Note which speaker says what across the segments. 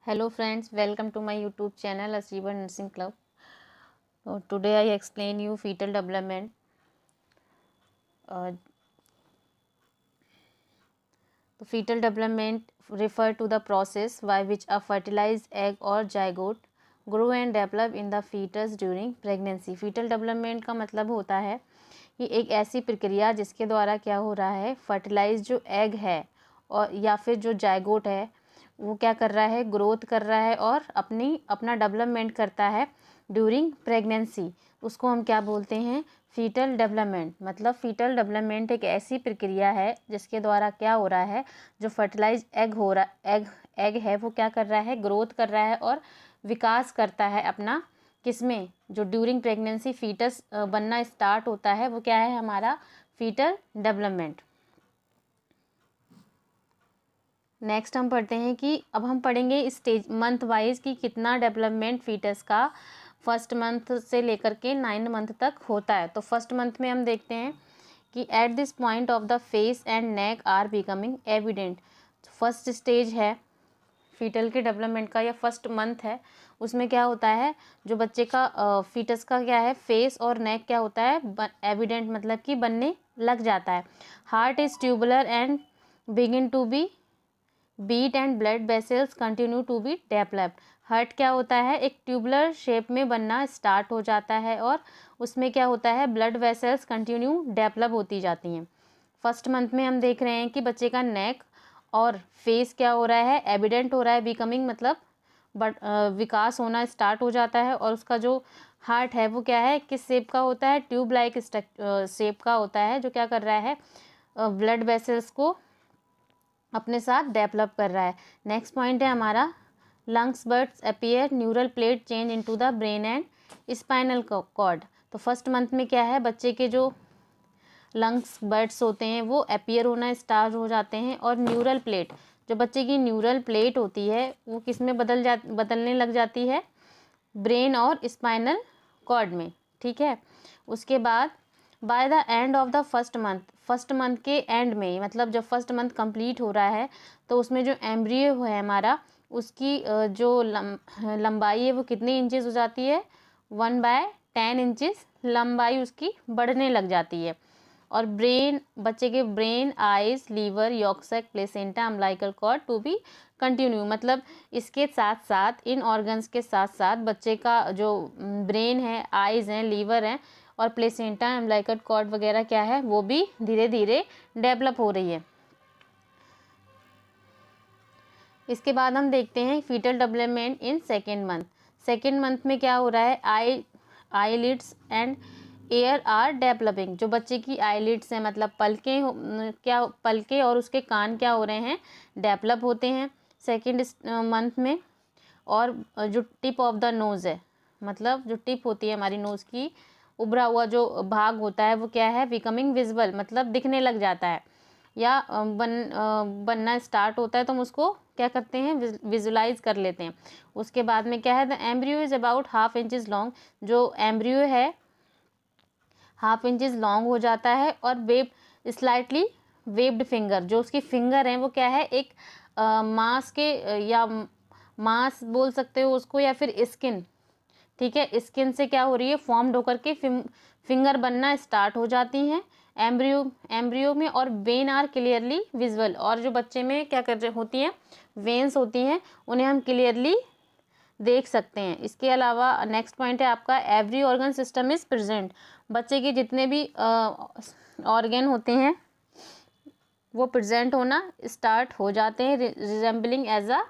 Speaker 1: Hello friends, welcome to my YouTube channel Achiever Nursing Club. So today I explain you fetal development. The fetal development refer to the process by which a fertilized egg or zygote grow and develop in the fetus during pregnancy. fetal development का मतलब होता है कि एक ऐसी प्रक्रिया जिसके द्वारा क्या हो रहा है, फर्टिलाइज जो एग है और या फिर जो जायगोट है वो क्या कर रहा है, ग्रोथ कर रहा है और अपना डेवलपमेंट करता है ड्यूरिंग प्रेगनेंसी। उसको हम क्या बोलते हैं, फीटल डेवलपमेंट। मतलब फीटल डेवलपमेंट एक ऐसी प्रक्रिया है जिसके द्वारा क्या हो रहा है, जो फर्टिलाइज एग है वो क्या कर रहा है, ग्रोथ कर रहा है और विकास करता है अपना, किसमें, जो ड्यूरिंग प्रेगनेंसी फीटस बनना स्टार्ट होता है वो क्या है, हमारा फीटल डेवलपमेंट। नेक्स्ट हम पढ़ते हैं कि अब हम पढ़ेंगे स्टेज मंथ वाइज कि कितना डेवलपमेंट फीटस का फर्स्ट मंथ से लेकर के 9 मंथ तक होता है। तो फर्स्ट मंथ में हम देखते हैं कि at this point of the face and neck are becoming evident. First stage है फीटल के डेवलपमेंट का या फर्स्ट मंथ है, उसमें क्या होता है, जो बच्चे का फीटस का क्या है, फेस और नेक क्या होता है, एविडेंट मतलब कि बनने लग जाता है। Heart is tubular and begin to be beat and blood vessels continue to be developed. Heart क्या होता है, एक ट्यूबुलर शेप में बनना स्टार्ट हो जाता है और उसमें क्या होता है, ब्लड वेसल्स कंटिन्यू डेवलप होती जाती हैं। फर्स्ट मंथ में हम देख रहे हैं कि बच्चे का नेक और फेस क्या हो रहा है, एविडेंट हो रहा है, बिकमिंग मतलब विकास होना स्टार्ट हो जाता है। और उसका जो हार्ट है वो क्या है, किस शेप का होता है, ट्यूब लाइक शेप का होता है, जो क्या कर रहा है, ब्लड वेसल्स को अपने साथ डेवलप कर रहा है। नेक्स्ट पॉइंट है हमारा lungs buds appear neural plate change into the brain and spinal cord. तो फर्स्ट मंथ में क्या है, बच्चे के जो लंग्स बर्ड्स होते हैं वो अपीयर होना स्टार्ट हो जाते हैं और न्यूरल प्लेट, जो बच्चे की न्यूरल प्लेट होती है वो किस में बदलने लग जाती है, ब्रेन और स्पाइनल कॉर्ड में। ठीक है, उसके बाद by the end of the first month के एंड में, मतलब जब फर्स्ट मंथ कंप्लीट हो रहा है तो उसमें जो एम्ब्रियो है हमारा, उसकी जो लंबाई है वो कितने इंचेस हो जाती है, 1/10 इंचेस लंबाई उसकी बढ़ने लग जाती है। और बच्चे के brain, eyes, liver, yolk sac, placenta, umbilical cord to be continue. मतलब इसके साथ साथ, इन ऑर्गन्स के साथ साथ बच्चे का जो ब्रेन है, आइज हैं, लीवर हैं और प्लेसेंटा, अम्बिलिकल कॉर्ड वगैरह क्या है, वो भी धीरे धीरे डेवलप हो रही है। इसके बाद हम देखते हैं fetal development in second month में क्या हो रहा है, eyelids and ear are developing. जो बच्चे की आईलिड्स हैं मतलब पलके और उसके कान क्या हो रहे हैं, डेवलप होते हैं सेकेंड मंथ में। और जो टिप ऑफ द नोज़ है, मतलब जो टिप होती है हमारी नोज़ की, उभरा हुआ जो भाग होता है वो क्या है, बिकमिंग विजिबल मतलब दिखने लग जाता है या बनना स्टार्ट होता है, तो हम उसको क्या करते हैं, विजुलाइज कर लेते हैं। उसके बाद में क्या है, the embryo is about half inches long. जो एम्ब्रियो है हाफ इंचेस लॉन्ग हो जाता है और स्लाइटली वेब्ड फिंगर, जो उसकी फिंगर हैं वो क्या है, एक मांस के या मांस बोल सकते हो उसको या फिर स्किन। ठीक है, स्किन से क्या हो रही है, फॉर्म्ड होकर के फिंगर बनना स्टार्ट हो जाती हैं एम्ब्रियो में। और वेन आर क्लियरली विजुअल। और जो बच्चे में क्या कर रही होती हैं, वेन्स होती हैं, उन्हें हम क्लियरली देख सकते हैं। इसके अलावा नेक्स्ट पॉइंट है आपका every organ system is present. बच्चे के जितने भी ऑर्गन होते हैं वो प्रेजेंट होना स्टार्ट हो जाते हैं, resembling as a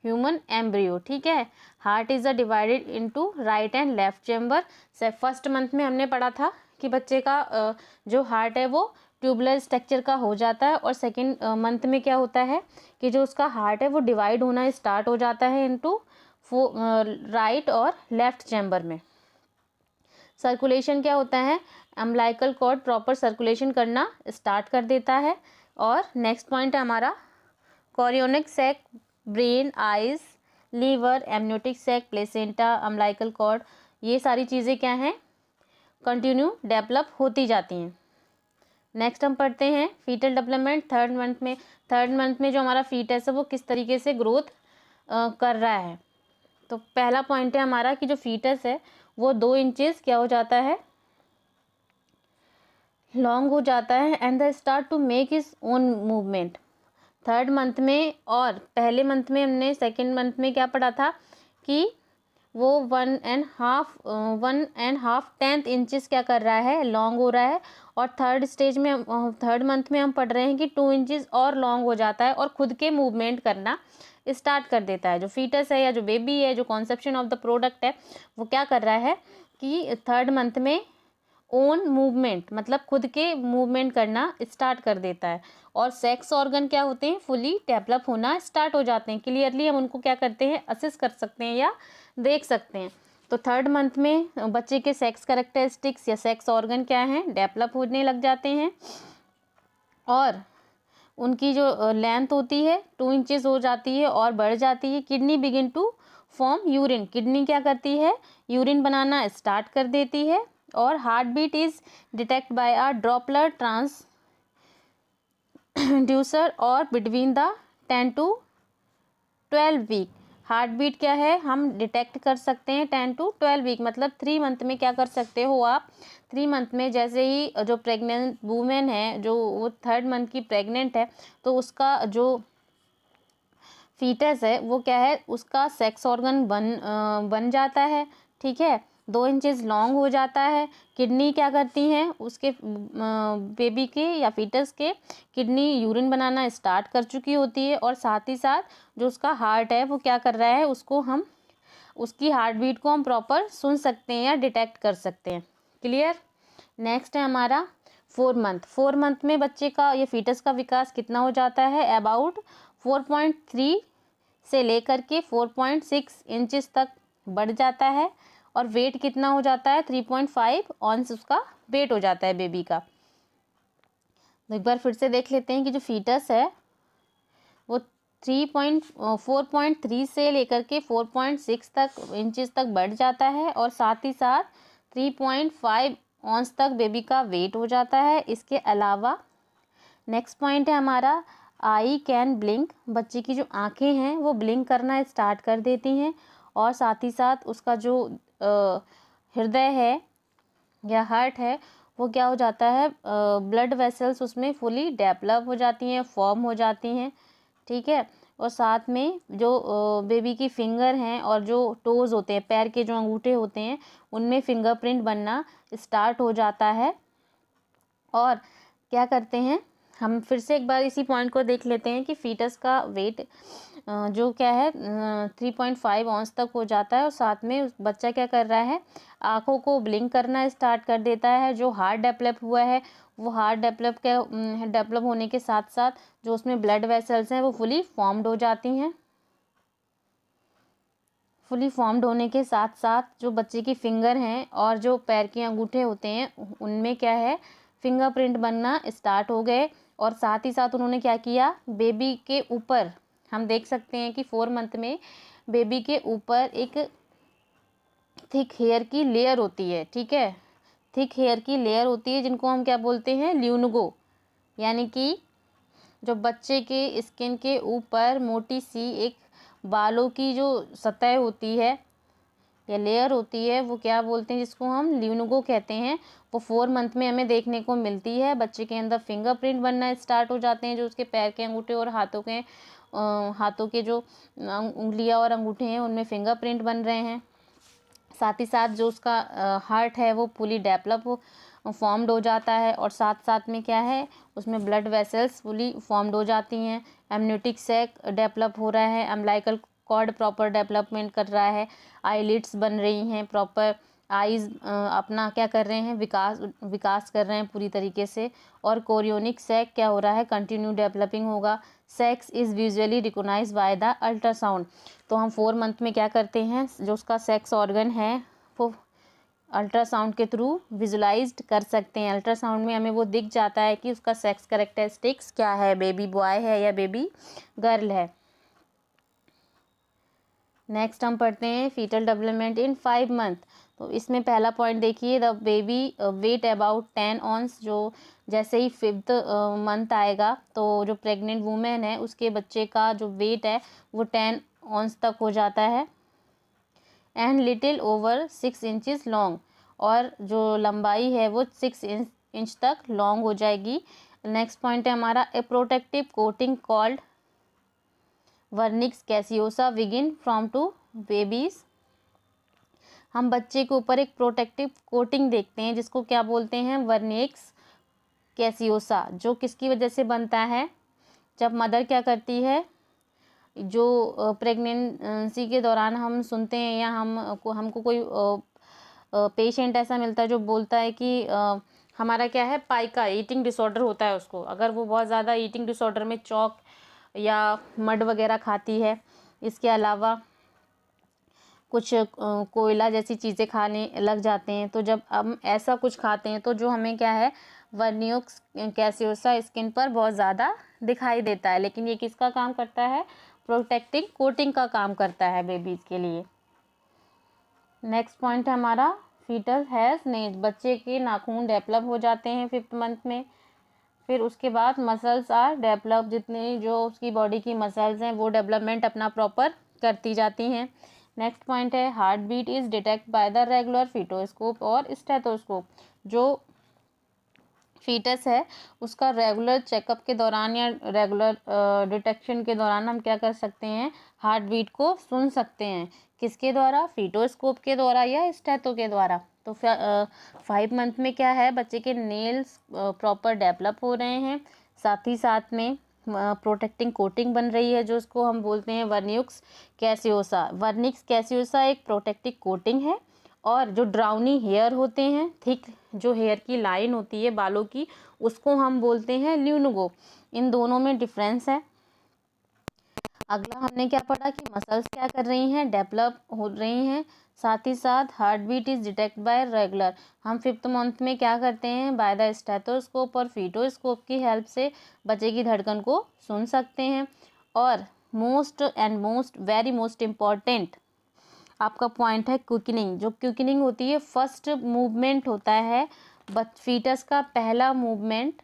Speaker 1: human embryo. ठीक है, heart is a divided into right and left chamber. First month में हमने पढ़ा था कि बच्चे का जो हार्ट है वो ट्यूबुलर स्ट्रक्चर का हो जाता है और सेकेंड मंथ में क्या होता है कि जो उसका हार्ट है वो डिवाइड होना स्टार्ट हो जाता है इनटू राइट और लेफ्ट चैम्बर में। सर्कुलेशन क्या होता है, अम्बिलिकल कॉर्ड प्रॉपर सर्कुलेशन करना स्टार्ट कर देता है। और नेक्स्ट पॉइंट है हमारा chorionic sac, brain, eyes, liver, amniotic sac, placenta, umbilical cord, ये सारी चीज़ें क्या हैं, कंटिन्यू डेवलप होती जाती हैं। नेक्स्ट हम पढ़ते हैं फीटल डेवलपमेंट थर्ड मंथ में जो हमारा फीटस है वो किस तरीके से ग्रोथ कर रहा है। तो पहला पॉइंट है हमारा कि जो फीटस है वो 2 इंचेस क्या हो जाता है, लॉन्ग हो जाता है and the start to make his own movement. 3rd month में, और पहले मंथ में हमने, सेकेंड मंथ में क्या पढ़ा था कि वो 1.5 10th इंचेस क्या कर रहा है, लॉन्ग हो रहा है। और 3rd मंथ में हम पढ़ रहे हैं कि 2 इंचेस और लॉन्ग हो जाता है और खुद के मूवमेंट करना स्टार्ट कर देता है। जो फीटस है या जो बेबी है, जो कॉन्सेप्शन ऑफ द प्रोडक्ट है, वो क्या कर रहा है कि 3rd मंथ में ओन मूवमेंट मतलब खुद के मूवमेंट करना स्टार्ट कर देता है। और सेक्स ऑर्गन क्या होते हैं, फुली डेवलप होना स्टार्ट हो जाते हैं। क्लियरली हम उनको क्या करते हैं, असेस कर सकते हैं या देख सकते हैं। तो 3rd मंथ में बच्चे के सेक्स कैरेक्टरिस्टिक्स या सेक्स ऑर्गन क्या हैं, डेवलप होने लग जाते हैं और उनकी जो लेंथ होती है 2 इंचेस हो जाती है और बढ़ जाती है। Kidney begin to form urine, kidney क्या करती है, यूरिन बनाना स्टार्ट कर देती है। और heart beat is detect by a doppler transducer और between the 10 to 12 week. Heart beat क्या है, हम डिटेक्ट कर सकते हैं 10 to 12 वीक, मतलब 3 मंथ में क्या कर सकते हो आप, 3 मंथ में जैसे ही जो प्रेग्नेंट वूमेन है, जो वो 3rd मंथ की प्रेग्नेंट है, तो उसका जो फीटस है वो क्या है, उसका सेक्स ऑर्गन बन जाता है। ठीक है, 2 इंचेस लॉन्ग हो जाता है। किडनी क्या करती हैं, उसके बेबी के या फीटस के किडनी यूरिन बनाना स्टार्ट कर चुकी होती है। और साथ ही साथ जो उसका हार्ट है वो क्या कर रहा है, उसको हम, उसकी हार्ट बीट को हम प्रॉपर सुन सकते हैं या डिटेक्ट कर सकते हैं। क्लियर। नेक्स्ट है हमारा 4 मंथ। 4 मंथ में बच्चे का या फीटस का विकास कितना हो जाता है, अबाउट 4.3 से लेकर के 4.6 इंचेस तक बढ़ जाता है। और वेट कितना हो जाता है, 3.5 ऑन्स उसका वेट हो जाता है बेबी का। तो एक बार फिर से देख लेते हैं कि जो फीटस है वो 4.3 से लेकर के 4.6 तक इंचेस तक बढ़ जाता है और साथ ही साथ 3.5 ऑन्स तक बेबी का वेट हो जाता है। इसके अलावा नेक्स्ट पॉइंट है हमारा आई कैन ब्लिंक। बच्चे की जो आंखें हैं वो ब्लिंक करना स्टार्ट कर देती हैं। और साथ ही साथ उसका जो हृदय है या हार्ट है वो क्या हो जाता है, ब्लड वेसल्स उसमें फुली डेवलप हो जाती हैं, फॉर्म हो जाती हैं। ठीक है, और साथ में जो बेबी की फिंगर हैं और जो टोज़ होते हैं, पैर के जो अंगूठे होते हैं, उनमें फिंगरप्रिंट बनना स्टार्ट हो जाता है। और क्या करते हैं, हम फिर से एक बार इसी पॉइंट को देख लेते हैं कि फीटस का वेट जो क्या है 3.5 ऑन्स तक हो जाता है। और साथ में बच्चा क्या कर रहा है, आँखों को ब्लिंक करना स्टार्ट कर देता है। जो हार्ट डेवलप हुआ है वो हार्ट डेवलप होने के साथ साथ जो उसमें ब्लड वेसल्स हैं वो फुली फॉर्म्ड हो जाती हैं। फुली फॉर्म्ड होने के साथ साथ जो बच्चे की फिंगर हैं और जो पैर के अंगूठे होते हैं उनमें क्या है, फिंगरप्रिंट बनना स्टार्ट हो गए। और साथ ही साथ उन्होंने क्या किया, बेबी के ऊपर हम देख सकते हैं कि 4 मंथ में बेबी के ऊपर एक थिक हेयर की लेयर होती है। ठीक है, थिक हेयर की लेयर होती है जिनको हम क्या बोलते हैं, ल्यूनगो। यानी कि जो बच्चे के स्किन के ऊपर मोटी सी एक बालों की जो सतह होती है या लेयर होती है वो क्या बोलते हैं, जिसको हम ल्यूनगो कहते हैं, वो 4 मंथ में हमें देखने को मिलती है। बच्चे के अंदर फिंगरप्रिंट बनना स्टार्ट हो जाते हैं, जो उसके पैर के अंगूठे और हाथों के जो उंगलियां और अंगूठे हैं उनमें फिंगरप्रिंट बन रहे हैं। साथ ही साथ जो उसका हार्ट है वो फुली डेवलप फॉर्म्ड हो जाता है। और साथ साथ में क्या है, उसमें ब्लड वेसल्स फुली फॉर्म्ड हो जाती हैं। एमनियोटिक सैक डेवलप हो रहा है, अम्बिलिकल कॉर्ड प्रॉपर डेवलपमेंट कर रहा है, आईलिड्स बन रही हैं प्रॉपर, आईज अपना क्या कर रहे हैं, विकास कर रहे हैं पूरी तरीके से। और कोरियोनिक सैक क्या हो रहा है, कंटिन्यू डेवलपिंग होगा। Sex is visually recognise by the ultrasound. तो हम 4 मंथ में क्या करते हैं, जो उसका सेक्स ऑर्गन है वो अल्ट्रासाउंड के थ्रू विजुलाइज्ड कर सकते हैं। अल्ट्रासाउंड में हमें वो दिख जाता है कि उसका सेक्स कैरेक्टरिस्टिक्स क्या है, बेबी बॉय है या बेबी गर्ल है। नेक्स्ट हम पढ़ते हैं फीटल डेवलपमेंट इन 5 मंथ। तो इसमें पहला पॉइंट देखिए, द बेबी वेट अबाउट 10 ऑन्स। जो जैसे ही 5th मंथ आएगा तो जो प्रेग्नेंट वूमेन है उसके बच्चे का जो वेट है वो 10 ऑन्स तक हो जाता है and little over 6 inches long, और जो लंबाई है वो 6 इंच तक लॉन्ग हो जाएगी। नेक्स्ट पॉइंट है हमारा a protective coating called vernix caseosa begin from to babies. हम बच्चे के ऊपर एक प्रोटेक्टिव कोटिंग देखते हैं जिसको क्या बोलते हैं, वर्निक्स कैसियोसा, जो किसकी वजह से बनता है, जब मदर क्या करती है, जो प्रेगनेंसी के दौरान हम सुनते हैं या हमको कोई पेशेंट ऐसा मिलता है जो बोलता है कि हमारा क्या है, पाइका ईटिंग डिसऑर्डर होता है उसको, अगर वो बहुत ज़्यादा ईटिंग डिसऑर्डर में चॉक या मड वगैरह खाती है, इसके अलावा कुछ कोयला जैसी चीज़ें खाने लग जाते हैं, तो जब हम ऐसा कुछ खाते हैं तो जो हमें क्या है, वर्निक्स कैसियोसा स्किन पर बहुत ज़्यादा दिखाई देता है, लेकिन ये किसका काम करता है, प्रोटेक्टिंग कोटिंग का काम करता है बेबीज़ के लिए। नेक्स्ट पॉइंट है हमारा फीटस हैज़ नेल्स, बच्चे के नाखून डेवलप हो जाते हैं 5th मंथ में। फिर उसके बाद मसल्स आर डेवलप, जितने जो उसकी बॉडी की मसल्स हैं वो डेवलपमेंट अपना प्रॉपर करती जाती हैं। नेक्स्ट पॉइंट है heart beat is detect by the regular fetoscope और स्टेथोस्कोप, जो फीटस है उसका रेगुलर चेकअप के दौरान या रेगुलर डिटेक्शन के दौरान हम क्या कर सकते हैं, हार्ट बीट को सुन सकते हैं, किसके द्वारा, फीटोस्कोप के द्वारा या स्टेथो के द्वारा। तो 5 मंथ में क्या है, बच्चे के नेल्स प्रॉपर डेवलप हो रहे हैं, साथ ही साथ में प्रोटेक्टिंग कोटिंग बन रही है जो उसको हम बोलते हैं वर्निक्स कैसियोसा। वर्निक्स कैसियोसा एक प्रोटेक्टिव कोटिंग है, और जो ड्राउनी हेयर होते हैं, थिक जो हेयर की लाइन होती है बालों की, उसको हम बोलते हैं ल्यूनगो। इन दोनों में डिफरेंस है। अगला हमने क्या पढ़ा कि मसल्स क्या कर रही हैं, डेवलप हो रही हैं, साथ ही साथ heart beat is detect by regular. हम 5th मंथ में क्या करते हैं, बाय द स्टेथोस्कोप और फीटोस्कोप की हेल्प से बच्चे की धड़कन को सुन सकते हैं। और मोस्ट वेरी मोस्ट इम्पॉर्टेंट आपका पॉइंट है क्विकनिंग। जो क्विकनिंग होती है, फर्स्ट मूवमेंट होता है फीटस का पहला मूवमेंट,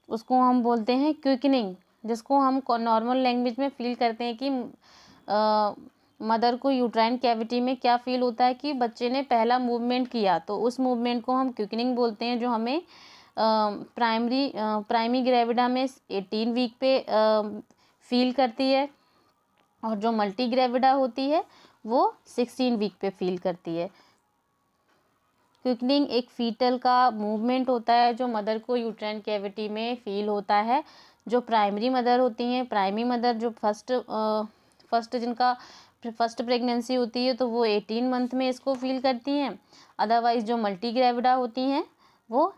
Speaker 1: उसको हम बोलते हैं क्विकनिंग, जिसको हम नॉर्मल लैंग्वेज में फील करते हैं कि मदर को यूट्राइन कैविटी में क्या फील होता है कि बच्चे ने पहला मूवमेंट किया, तो उस मूवमेंट को हम क्विकनिंग बोलते हैं, जो हमें प्राइमी ग्रेविडा में 18 वीक पे फील करती है, और जो मल्टी ग्रेविडा होती है वो 16 वीक पे फील करती है। क्विकनिंग एक फीटल का मूवमेंट होता है जो मदर को यूट्राइन कैविटी में फील होता है। जो प्राइमरी मदर होती हैं, प्राइमरी मदर जो जिनका फर्स्ट प्रेगनेंसी होती है, तो वो 18 मंथ में इसको फील करती हैं। अदरवाइज जो मल्टी ग्रेविडा होती हैं वो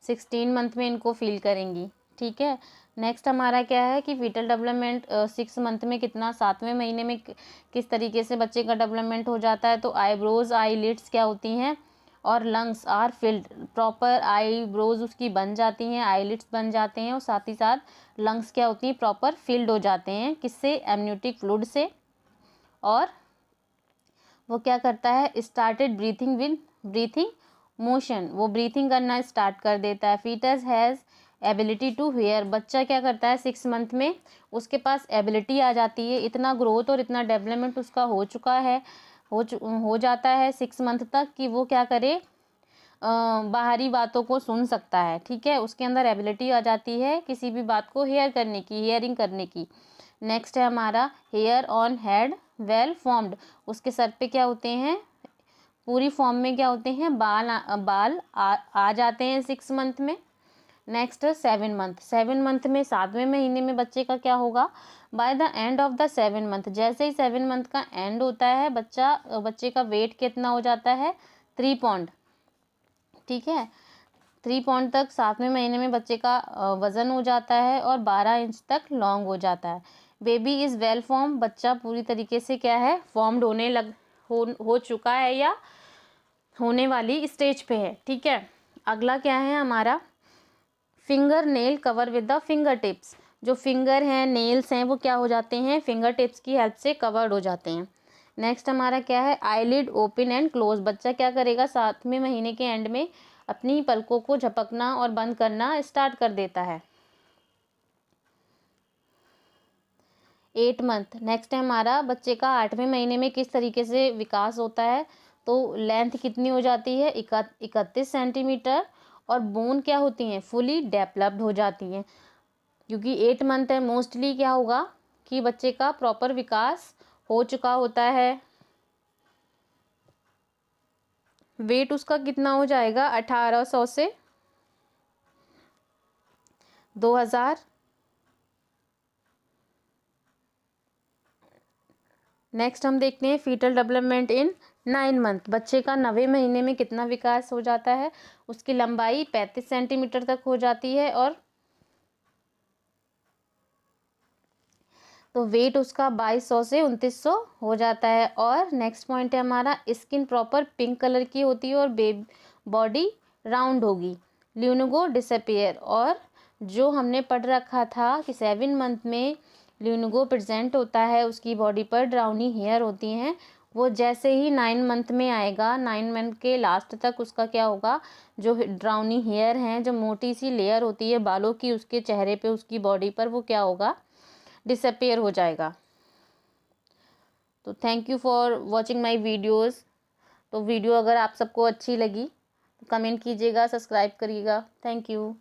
Speaker 1: 16 मंथ में इनको फील करेंगी। ठीक है, नेक्स्ट हमारा क्या है कि फीटल डेवलपमेंट 6 मंथ में कितना, 7वें महीने में किस तरीके से बच्चे का डेवलपमेंट हो जाता है। तो आईब्रोज, आईलिड्स क्या होती हैं, और lungs are filled, proper eyebrows उसकी बन जाती हैं, आईलिड्स बन जाते हैं, और साथ ही साथ लंग्स क्या होती हैं, प्रॉपर फिल्ड हो जाते हैं, किससे, एमनियोटिक फ्लूइड से। और वो क्या करता है, started breathing with breathing motion, वो ब्रीथिंग करना स्टार्ट कर देता है। Fetus has ability to hear, बच्चा क्या करता है 6 मंथ में, उसके पास एबिलिटी आ जाती है, इतना ग्रोथ और इतना डेवलपमेंट उसका हो चुका है, हो जाता है 6 मंथ तक कि वो क्या करे, बाहरी बातों को सुन सकता है। ठीक है, उसके अंदर एबिलिटी आ जाती है किसी भी बात को हेयर करने की, हेयरिंग करने की। नेक्स्ट है हमारा hair on head well formed, उसके सर पे क्या होते हैं, पूरी फॉर्म में क्या होते हैं, बाल आ जाते हैं 6 मंथ में। नेक्स्ट 7 मंथ में 7वें महीने में बच्चे का क्या होगा, by the end of the 7 month, जैसे ही 7 मंथ का एंड होता है बच्चे का वेट कितना हो जाता है, 3 पाउंड। ठीक है, 3 पाउंड तक 7वें महीने में बच्चे का वज़न हो जाता है, और 12 इंच तक लॉन्ग हो जाता है। बेबी इज़ वेल फॉर्म, बच्चा पूरी तरीके से क्या है, फॉर्म्ड हो चुका है या होने वाली स्टेज पे है। ठीक है, अगला क्या है हमारा, finger nail cover with the finger tips, जो फिंगर हैं, नेल्स हैं, वो क्या हो जाते हैं, फिंगर टिप्स की हेल्प से कवर्ड हो जाते हैं। नेक्स्ट हमारा क्या है, आईलिड ओपन एंड क्लोज, बच्चा क्या करेगा 7वें महीने के एंड में अपनी पलकों को झपकना और बंद करना स्टार्ट कर देता है। 8 मंथ, नेक्स्ट है हमारा बच्चे का 8वें महीने में किस तरीके से विकास होता है। तो लेंथ कितनी हो जाती है 31 सेंटीमीटर, और बोन क्या होती हैं फुली डेवलप्ड हो जाती हैं। क्योंकि 8 मंथ है, मोस्टली क्या होगा कि बच्चे का प्रॉपर विकास हो चुका होता है। वेट उसका कितना हो जाएगा 1800 से 2000। नेक्स्ट हम देखते हैं फीटल डेवलपमेंट इन 9 मंथ, बच्चे का 9वें महीने में कितना विकास हो जाता है। उसकी लंबाई 35 सेंटीमीटर तक हो जाती है, और तो वेट उसका 2200 से 2900 हो जाता है। और नेक्स्ट पॉइंट है हमारा स्किन प्रॉपर पिंक कलर की होती है और बॉडी राउंड होगी। ल्यूनगो डिसअपियर, और जो हमने पढ़ रखा था कि 7 मंथ में ल्यूनगो प्रेजेंट होता है, उसकी बॉडी पर ड्राउनी हेयर होती हैं, वो जैसे ही 9 मंथ में आएगा, 9 मंथ के लास्ट तक उसका क्या होगा, जो ड्राउनी हेयर हैं, जो मोटी सी लेयर होती है बालों की उसके चेहरे पे, उसकी बॉडी पर, वो क्या होगा डिसअपियर हो जाएगा। तो thank you for watching my videos. तो वीडियो अगर आप सबको अच्छी लगी तो कमेंट कीजिएगा, सब्सक्राइब करिएगा। Thank you.